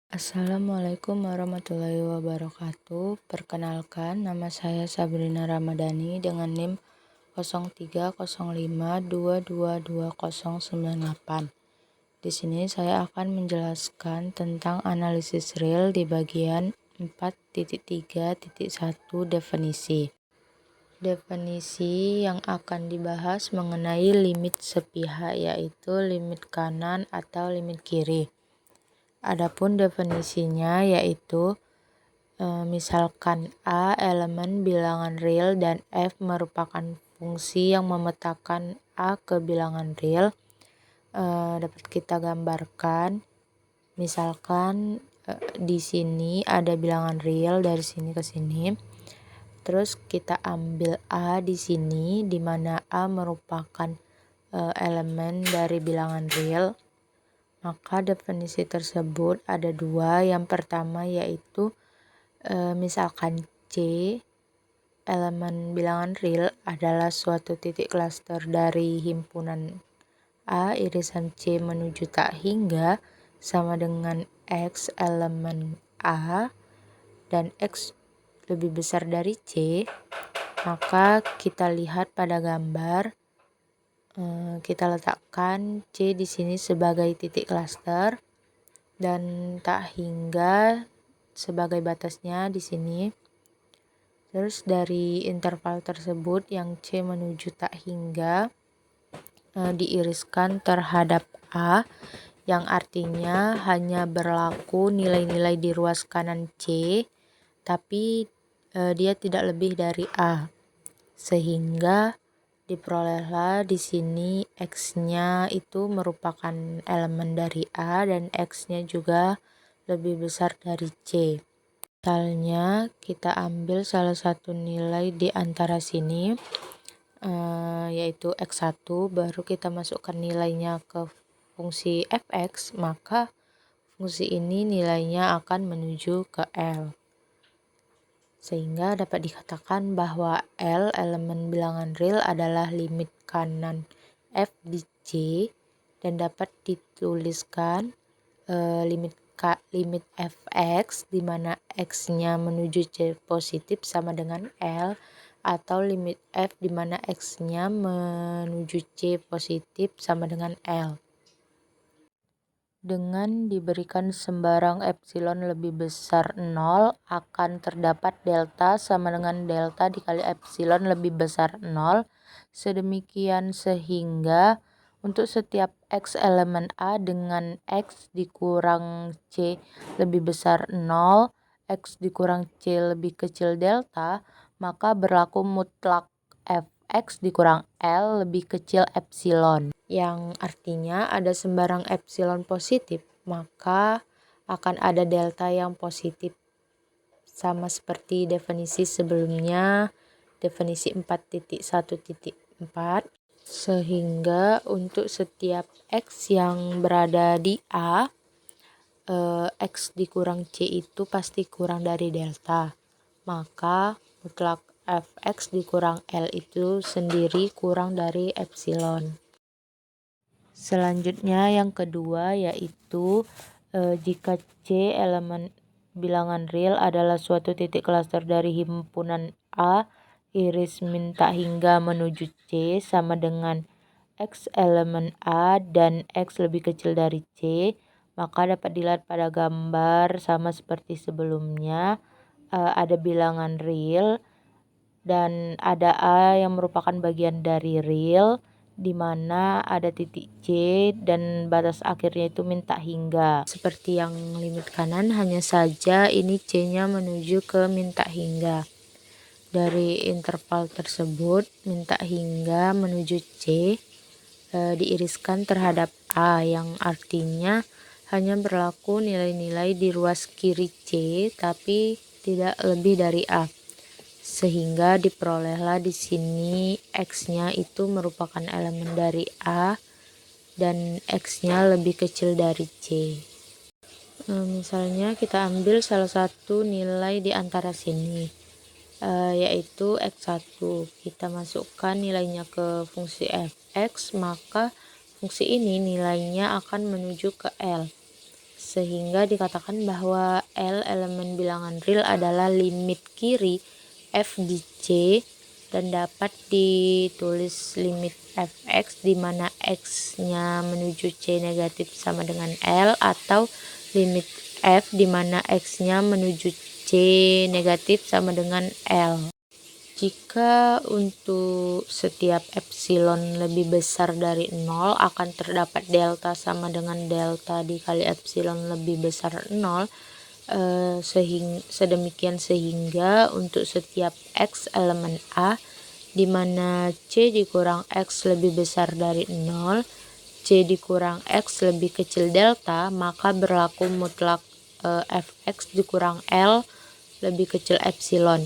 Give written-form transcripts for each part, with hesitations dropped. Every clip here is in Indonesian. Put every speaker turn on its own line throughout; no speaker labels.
Assalamualaikum warahmatullahi wabarakatuh. Perkenalkan, nama saya Sabrina Ramadhani dengan NIM 0305222098. Di sini saya akan menjelaskan tentang analisis real di bagian 4.3.1 definisi. Definisi yang akan dibahas mengenai limit sepihak, yaitu limit kanan atau limit kiri. Adapun definisinya yaitu misalkan A elemen bilangan real dan F merupakan fungsi yang memetakan A ke bilangan real. Dapat kita gambarkan, misalkan di sini ada bilangan real dari sini ke sini. Terus kita ambil A di sini, di mana A merupakan elemen dari bilangan real. Maka definisi tersebut ada dua. Yang pertama yaitu misalkan C elemen bilangan real adalah suatu titik klaster dari himpunan A irisan C menuju tak hingga sama dengan X elemen A dan X lebih besar dari C, maka kita lihat pada gambar. Kita letakkan C di sini sebagai titik klaster dan tak hingga sebagai batasnya di sini. Terus dari interval tersebut yang C menuju tak hingga diiriskan terhadap A, yang artinya hanya berlaku nilai-nilai di ruas kanan C, tapi dia tidak lebih dari A, sehingga diperolehlah di sini X-nya itu merupakan elemen dari A dan X-nya juga lebih besar dari C. Misalnya kita ambil salah satu nilai di antara sini, yaitu X1, baru kita masukkan nilainya ke fungsi fx, maka fungsi ini nilainya akan menuju ke L. Sehingga dapat dikatakan bahwa L elemen bilangan real adalah limit kanan F di C dan dapat dituliskan limit fx di mana x-nya menuju C positif sama dengan L, atau limit f di mana x-nya menuju C positif sama dengan L. Dengan diberikan sembarang epsilon lebih besar 0, akan terdapat delta sama dengan delta dikali epsilon lebih besar 0. Sedemikian sehingga untuk setiap X elemen A dengan X dikurang C lebih besar 0, X dikurang C lebih kecil delta, maka berlaku mutlak Fx dikurang L lebih kecil epsilon. Yang artinya ada sembarang epsilon positif, maka akan ada delta yang positif. Sama seperti definisi sebelumnya, definisi 4.1.4. Sehingga untuk setiap X yang berada di A, X dikurang C itu pasti kurang dari delta. Maka mutlak Fx dikurang L itu sendiri kurang dari epsilon. Selanjutnya yang kedua yaitu jika C elemen bilangan real adalah suatu titik klaster dari himpunan A iris min tak hingga menuju C sama dengan X elemen A dan X lebih kecil dari C, maka dapat dilihat pada gambar sama seperti sebelumnya. Ada bilangan real dan ada A yang merupakan bagian dari real, di mana ada titik C dan batas akhirnya itu min tak hingga. Seperti yang limit kanan, hanya saja ini C-nya menuju ke min tak hingga. Dari interval tersebut min tak hingga menuju C diiriskan terhadap A, yang artinya hanya berlaku nilai-nilai di ruas kiri C tapi tidak lebih dari A. Sehingga diperolehlah di sini X-nya itu merupakan elemen dari A dan X-nya lebih kecil dari C. Misalnya kita ambil salah satu nilai di antara sini, yaitu X1. Kita masukkan nilainya ke fungsi fx, maka fungsi ini nilainya akan menuju ke L. sehingga dikatakan bahwa L elemen bilangan real adalah limit kiri f di C dan dapat ditulis limit fx di mana x-nya menuju C negatif sama dengan L, atau limit f di mana x-nya menuju C negatif sama dengan L. Jika untuk setiap epsilon lebih besar dari 0 akan terdapat delta sama dengan delta dikali epsilon lebih besar 0, sedemikian sehingga untuk setiap x elemen A di mana C dikurang x lebih besar dari 0, C dikurang x lebih kecil delta, maka berlaku mutlak fx dikurang L lebih kecil epsilon,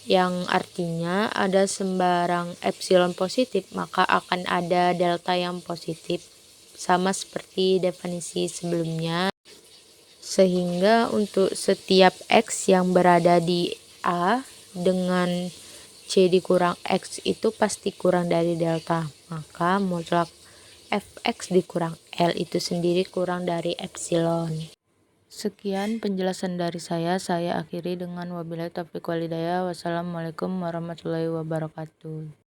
yang artinya ada sembarang epsilon positif maka akan ada delta yang positif, sama seperti definisi sebelumnya. Sehingga untuk setiap x yang berada di A dengan C dikurang x itu pasti kurang dari delta, maka mutlak fx dikurang L itu sendiri kurang dari epsilon. Sekian penjelasan dari saya akhiri dengan wabillahi taufiq wal hidayah. Wassalamualaikum warahmatullahi wabarakatuh.